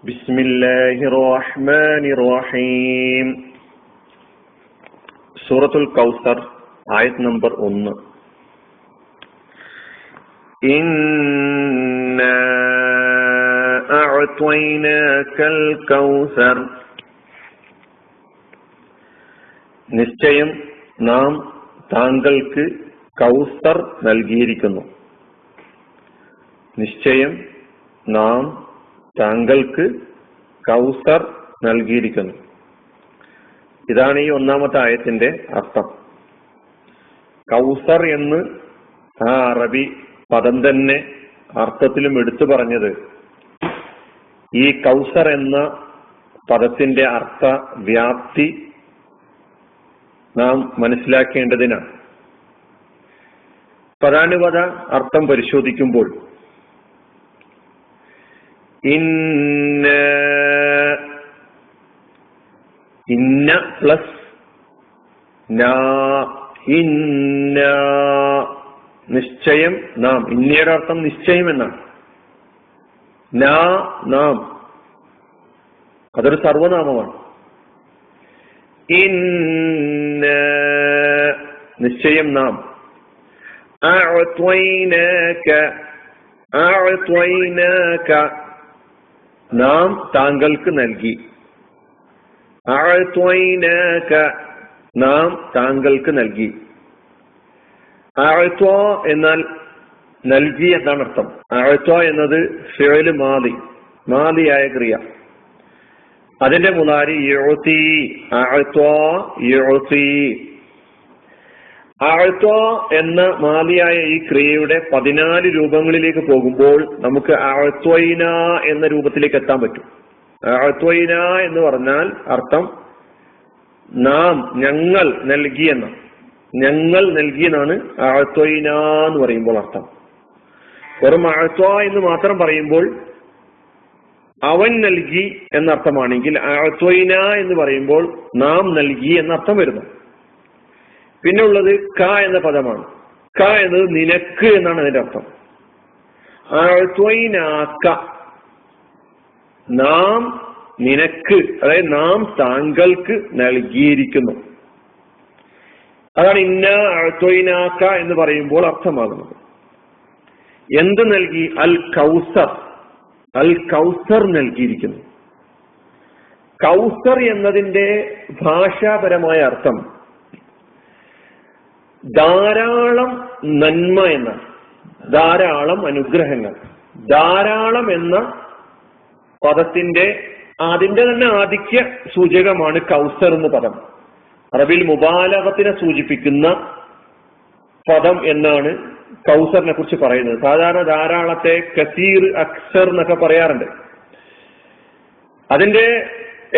ബിസ്മില്ലാഹിർ റഹ്മാനിർ റഹീം. സൂറത്തുൽ കൗസർ, ആയത്ത് നമ്പർ 1. ഇന്നാ അഅ്തൈനാകൽ കൗസർ. നിശ്ചയം നാം താങ്കൾക്ക് കൗസർ നൽകിയിരിക്കുന്നു. നിശ്ചയം നാം താങ്കൾക്ക് കൗസർ നൽകിയിരിക്കുന്നു. ഇതാണ് ഈ ഒന്നാമത്തെ ആയത്തിന്റെ അർത്ഥം. കൗസർ എന്ന് ആ അറബി പദം തന്നെ അർത്ഥത്തിലും എടുത്തു പറഞ്ഞത് ഈ കൗസർ എന്ന പദത്തിന്റെ അർത്ഥ വ്യാപ്തി നാം മനസ്സിലാക്കേണ്ടതിനാണ്. പദാനുപദ അർത്ഥം പരിശോധിക്കുമ്പോൾ ഇന്ന പ്ലസ് ഇന്ന, നിശ്ചയം നാം. ഇന്നയുടെ അർത്ഥം നിശ്ചയം എന്നാണ്. നാം, അതൊരു സർവനാമമാണ്. ഇന്ന, നിശ്ചയം നാം. അഅ്തൈനാക, അഅ്തൈനാക, നാം താങ്കൾക്ക് നൽകി. അഅ്തൈനാക, നാം താങ്കൾക്ക് നൽകി. അഅ്ത എന്നാൽ നൽകി എന്നാണ് അർത്ഥം. അഅ്ത എന്നത് ഫിഅ്ൽ മാദിയായ ക്രിയ. അതിന്റെ മുളാരി യുഅതി. അഅ്ത യുഅതി. അഅ്ത എന്ന മാദിയായ ഈ ക്രിയയുടെ 14 രൂപങ്ങളിലേക്ക് പോകുമ്പോൾ നമുക്ക് അഅ്തൈന എന്ന രൂപത്തിലേക്ക് എത്താൻ പറ്റും. അഅ്തൈന എന്ന് പറഞ്ഞാൽ അർത്ഥം നാം, ഞങ്ങൾ നൽകി എന്ന. ഞങ്ങൾ നൽകിയെന്നാണ് അഅ്തൈന എന്ന് പറയുമ്പോൾ അർത്ഥം. വെറും അഅ്ത എന്ന് മാത്രം പറയുമ്പോൾ അവൻ നൽകി എന്നർത്ഥമാണെങ്കിൽ അഅ്തൈന എന്ന് പറയുമ്പോൾ നാം നൽകി എന്നർത്ഥം വരുന്നു. പിന്നെ ഉള്ളത് ക എന്ന പദമാണ്. ക എന്നത് നിനക്ക് എന്നാണ് അതിന്റെ അർത്ഥം. അഅ്തൈനാക, നാം നിനക്ക്, അതായത് നാം താങ്കൾക്ക് നൽകിയിരിക്കുന്നു. അതാണ് ഇന്ന അഅ്തൈനാക എന്ന് പറയുമ്പോൾ അർത്ഥമാകുന്നത്. എന്ത് നൽകി? അൽ കൗസർ. അൽ കൗസർ നൽകിയിരിക്കുന്നു. കൗസർ എന്നതിന്റെ ഭാഷാപരമായ അർത്ഥം ധാരാളം നന്മ എന്നാണ്. ധാരാളം അനുഗ്രഹങ്ങൾ. ധാരാളം എന്ന പദത്തിന്റെ അതിന്റെ തന്നെ ആധിക്യ സൂചകമാണ് കൗസർ എന്ന പദം. അറബിൽ മുബാലഗത്തിനെ സൂചിപ്പിക്കുന്ന പദം എന്നാണ് കൗസറിനെ കുറിച്ച് പറയുന്നത്. സാധാരണ ധാരാളത്തെ കസീർ, അക്സർ എന്നൊക്കെ പറയാറുണ്ട്. അതിന്റെ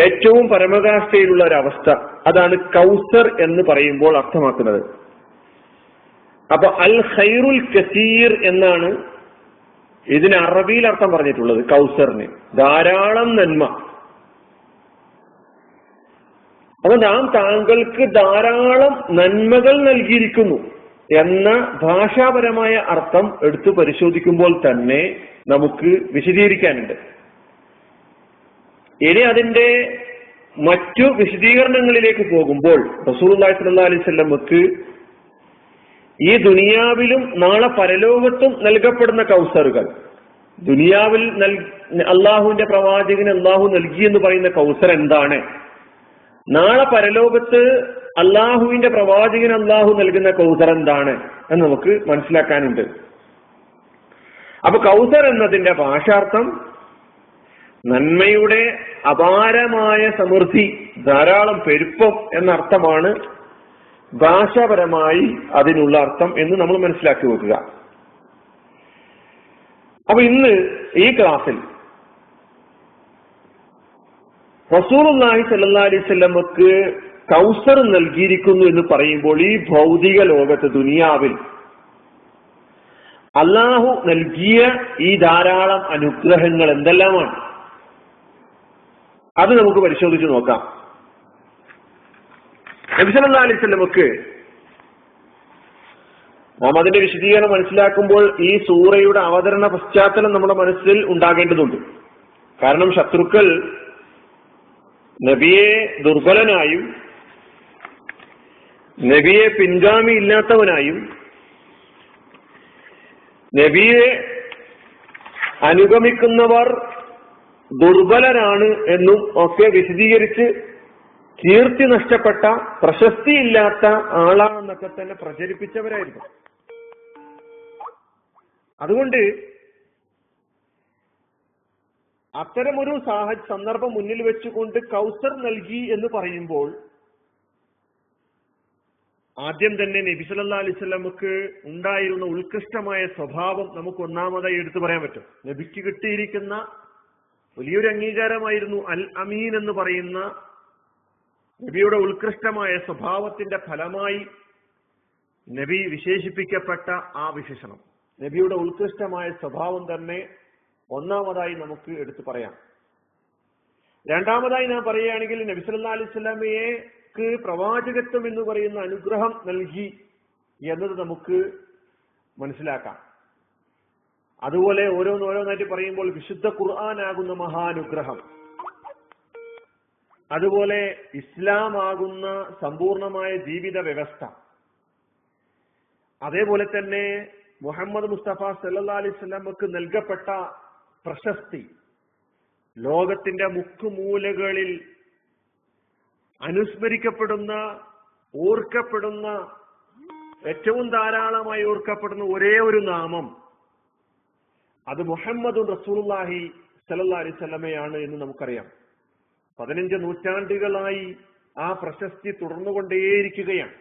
ഏറ്റവും പരമകാഷ്ഠയിലുള്ള ഒരു അവസ്ഥ അതാണ് കൗസർ എന്ന് പറയുമ്പോൾ അർത്ഥമാക്കുന്നത്. അപ്പൊ അൽ ഖൈറുൽ കസീർ എന്നാണ് ഇതിന് അറബിയിൽ അർത്ഥം പറഞ്ഞിട്ടുള്ളത്. കൗസറിന് ധാരാളം നന്മ. അപ്പൊ നാം താങ്കൾക്ക് ധാരാളം നന്മകൾ നൽകിയിരിക്കുന്നു എന്ന ഭാഷാപരമായ അർത്ഥം എടുത്തു പരിശോധിക്കുമ്പോൾ തന്നെ നമുക്ക് വിശദീകരിക്കാനുണ്ട്. ഇനി അതിന്റെ മറ്റു വിശദീകരണങ്ങളിലേക്ക് പോകുമ്പോൾ റസൂലുള്ളാഹി സ്വല്ലല്ലാഹു അലൈഹി വസല്ലമക്ക് ഈ ദുനിയാവിലും നാളെ പരലോകത്തും നൽകപ്പെടുന്ന കൗസറുകൾ, ദുനിയാവിൽ അള്ളാഹുവിന്റെ പ്രവാചകന് അള്ളാഹു നൽകി എന്ന് പറയുന്ന കൗസർ എന്താണ്, നാളെ പരലോകത്ത് അള്ളാഹുവിന്റെ പ്രവാചകന് അള്ളാഹു നൽകുന്ന കൗസർ എന്താണ് എന്ന് നമുക്ക് മനസ്സിലാക്കാനുണ്ട്. അപ്പൊ കൗസർ എന്നതിന്റെ ഭാഷാർത്ഥം നന്മയുടെ അപാരമായ സമൃദ്ധി, ധാരാളം പെരുപ്പം എന്നർത്ഥമാണ് ഭാഷാപരമായി അതിനുള്ള അർത്ഥം എന്ന് നമ്മൾ മനസ്സിലാക്കി വെക്കുക. അപ്പൊ ഇന്ന് ഈ ക്ലാസ്സിൽ റസൂലുള്ളാഹി സ്വല്ലല്ലാഹു അലൈഹി വസല്ലമക്ക് കൗസർ നൽകിയിരിക്കുന്നു എന്ന് പറയുമ്പോൾ ഈ ഭൗതിക ലോകത്ത് ദുനിയാവിൽ അള്ളാഹു നൽകിയ ഈ ധാരാളം അനുഗ്രഹങ്ങൾ എന്തെല്ലാമാണ് അത് നമുക്ക് പരിശോധിച്ച് നോക്കാം. നബി സല്ലല്ലാഹു അലൈഹി വസല്ലമക്ക് നാം അതിന്റെ വിശദീകരണം മനസ്സിലാക്കുമ്പോൾ ഈ സൂറയുടെ അവതരണ പശ്ചാത്തലം നമ്മുടെ മനസ്സിൽ ഉണ്ടാകേണ്ടതുണ്ട്. കാരണം ശത്രുക്കൾ നബിയെ ദുർബലനായും നബിയെ പിൻഗാമി ഇല്ലാത്തവനായും നബിയെ അനുഗമിക്കുന്നവർ ദുർബലരാണ് എന്നും ഒക്കെ വിശദീകരിച്ച് കീർത്തി നഷ്ടപ്പെട്ട, പ്രശസ്തിയില്ലാത്ത ആളാണെന്നൊക്കെ തന്നെ പ്രചരിപ്പിച്ചവരായിരുന്നു. അതുകൊണ്ട് അത്തരമൊരു സന്ദർഭം മുന്നിൽ വെച്ചുകൊണ്ട് കൗസർ നൽകി എന്ന് പറയുമ്പോൾ ആദ്യം തന്നെ നബി സല്ലല്ലാഹു അലൈഹി വസല്ലമക്ക് ഉണ്ടായിരുന്ന ഉത്കൃഷ്ടമായ സ്വഭാവം നമുക്ക് ഒന്നാമതായി എടുത്തു പറയാൻ പറ്റും. നബിക്ക് കിട്ടിയിരിക്കുന്ന വലിയൊരു അംഗീകാരമായിരുന്നു അൽ അമീൻ എന്ന് പറയുന്ന നബിയുടെ ഉത്കൃഷ്ടമായ സ്വഭാവത്തിന്റെ ഫലമായി നബി വിശേഷിപ്പിക്കപ്പെട്ട ആ വിശേഷണം, നബിയുടെ ഉത്കൃഷ്ടമായ സ്വഭാവം തന്നെ ഒന്നാമതായി നമുക്ക് എടുത്തു പറയാം. രണ്ടാമതായി ഞാൻ പറയുകയാണെങ്കിൽ നബി സല്ലല്ലാഹു അലൈഹി വസല്ലമയ്ക്ക് പ്രവാചകത്വം എന്ന് പറയുന്ന അനുഗ്രഹം നൽകി എന്നത് നമുക്ക് മനസ്സിലാക്കാം. അതുപോലെ ഓരോന്നായിട്ട് പറയുമ്പോൾ വിശുദ്ധ ഖുർആനാകുന്ന മഹാനുഗ്രഹം, അതുപോലെ ഇസ്ലാം ആകുന്ന സമ്പൂർണമായ ജീവിത വ്യവസ്ഥ, അതേപോലെ തന്നെ മുഹമ്മദ് മുസ്തഫ സല്ലല്ലാഹു അലൈഹി വസല്ലമക്ക് നൽകപ്പെട്ട പ്രശസ്തി, ലോകത്തിന്റെ മുക്കുമൂലകളിൽ അനുസ്മരിക്കപ്പെടുന്ന, ഓർക്കപ്പെടുന്ന, ഏറ്റവും ധാരാളമായി ഓർക്കപ്പെടുന്ന ഒരേ ഒരു നാമം, അത് മുഹമ്മദുൻ റസൂലുള്ളാഹി സല്ലല്ലാഹു അലൈഹി വസല്ലമയാണ് എന്ന് നമുക്കറിയാം. 15 നൂറ്റാണ്ടുകളായി ആ പ്രശസ്തി തുടർന്നുകൊണ്ടേയിരിക്കുകയാണ്.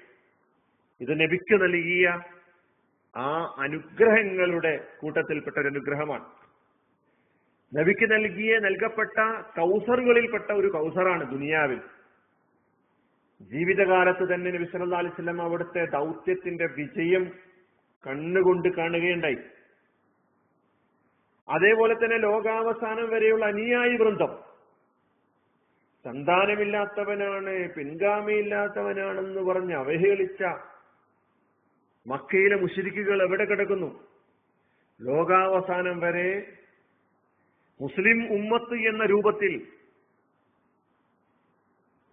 ഇത് നബിക്ക് നൽകിയ ആ അനുഗ്രഹങ്ങളുടെ കൂട്ടത്തിൽപ്പെട്ട ഒരു അനുഗ്രഹമാണ്. നബിക്ക് നൽകപ്പെട്ട കൗസറുകളിൽപ്പെട്ട ഒരു കൗസറാണ് ദുനിയാവിൽ. ജീവിതകാലത്ത് തന്നെ നബി സല്ലല്ലാഹു അലൈഹി വസല്ലം അവിടുത്തെ ദൗത്യത്തിന്റെ വിജയം കണ്ണുകൊണ്ട് കാണുകയുണ്ടായി. അതേപോലെ തന്നെ ലോകാവസാനം വരെയുള്ള അനുയായി വൃന്ദം സന്താനമില്ലാത്തവനാണ്, പിൻഗാമിയില്ലാത്തവനാണെന്ന് പറഞ്ഞ് അവഹേളിച്ച മക്കയിലെ മുശ്രിക്കുകൾ എവിടെ കിടക്കുന്നു? ലോകാവസാനം വരെ മുസ്ലിം ഉമ്മത്ത് എന്ന രൂപത്തിൽ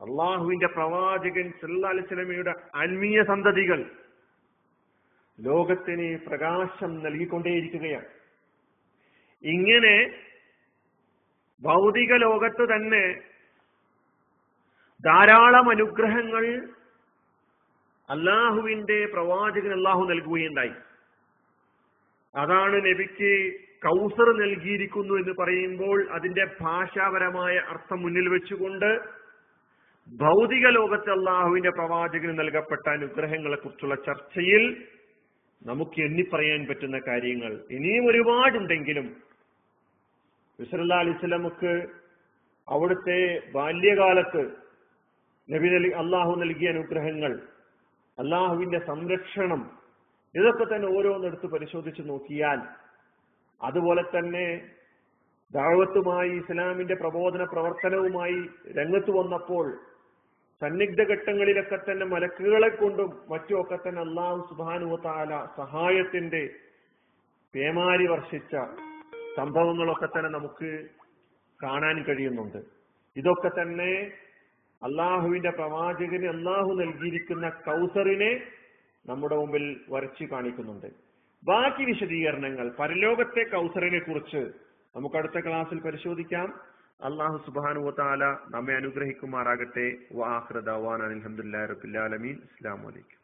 അള്ളാഹുവിന്റെ പ്രവാചകൻ സല്ലല്ലാഹു അലൈഹി വസല്ലമയുടെ ആത്മീയ സന്തതികൾ ലോകത്തിന് പ്രകാശം നൽകിക്കൊണ്ടേയിരിക്കുകയാണ്. ഇങ്ങനെ ഭൗതിക ലോകത്ത് തന്നെ ധാരാളം അനുഗ്രഹങ്ങൾ അള്ളാഹുവിന്റെ പ്രവാചകൻ അള്ളാഹു നൽകുകയുണ്ടായി. അതാണ് നബിക്ക് കൗസർ നൽകിയിരിക്കുന്നു എന്ന് പറയുമ്പോൾ അതിന്റെ ഭാഷാപരമായ അർത്ഥം മുന്നിൽ വെച്ചുകൊണ്ട് ഭൗതിക ലോകത്ത് അള്ളാഹുവിന്റെ പ്രവാചകന് നൽകപ്പെട്ട അനുഗ്രഹങ്ങളെ കുറിച്ചുള്ള ചർച്ചയിൽ നമുക്ക് എണ്ണിപ്പറയാൻ പറ്റുന്ന കാര്യങ്ങൾ ഇനിയും ഒരുപാടുണ്ടെങ്കിലും സല്ലല്ലാഹു അലൈഹി വസല്ലമക്ക് അവിടുത്തെ ബാല്യകാലത്ത് അള്ളാഹു നൽകിയ അനുഗ്രഹങ്ങൾ, അള്ളാഹുവിന്റെ സംരക്ഷണം, ഇതൊക്കെ തന്നെ ഓരോന്നെടുത്ത് പരിശോധിച്ച് നോക്കിയാൽ, അതുപോലെ തന്നെ ദഅവത്തുമായി ഇസ്ലാമിന്റെ പ്രബോധന പ്രവർത്തനവുമായി രംഗത്ത് വന്നപ്പോൾ സന്നിഗ്ധ ഘട്ടങ്ങളിലൊക്കെ തന്നെ മലക്കുകളെ കൊണ്ടും മറ്റുമൊക്കെ തന്നെ അല്ലാഹു സുബ്ഹാനഹു വ തആല സഹായത്തിന്റെ പേമാരി വർഷിച്ച സംഭവങ്ങളൊക്കെ തന്നെ നമുക്ക് കാണാൻ കഴിയുന്നുണ്ട്. ഇതൊക്കെ തന്നെ അള്ളാഹുവിന്റെ പ്രവാചകന് അള്ളാഹു നൽകിയിരിക്കുന്ന കൗസറിനെ നമ്മുടെ മുമ്പിൽ വരച്ചു കാണിക്കുന്നുണ്ട്. ബാക്കി വിശദീകരണങ്ങൾ പരലോകത്തെ കൗസറിനെ കുറിച്ച് നമുക്ക് അടുത്ത ക്ലാസ്സിൽ പരിശോധിക്കാം. അല്ലാഹു സുബ്ഹാനഹു വ തആല നമ്മെ അനുഗ്രഹിക്കുമാറാകട്ടെ. വആഖിറു ദഅവാനാ അൽഹംദുലില്ലാഹി റബ്ബിൽ ആലമീൻ. അസ്സലാമു അലൈക്കും.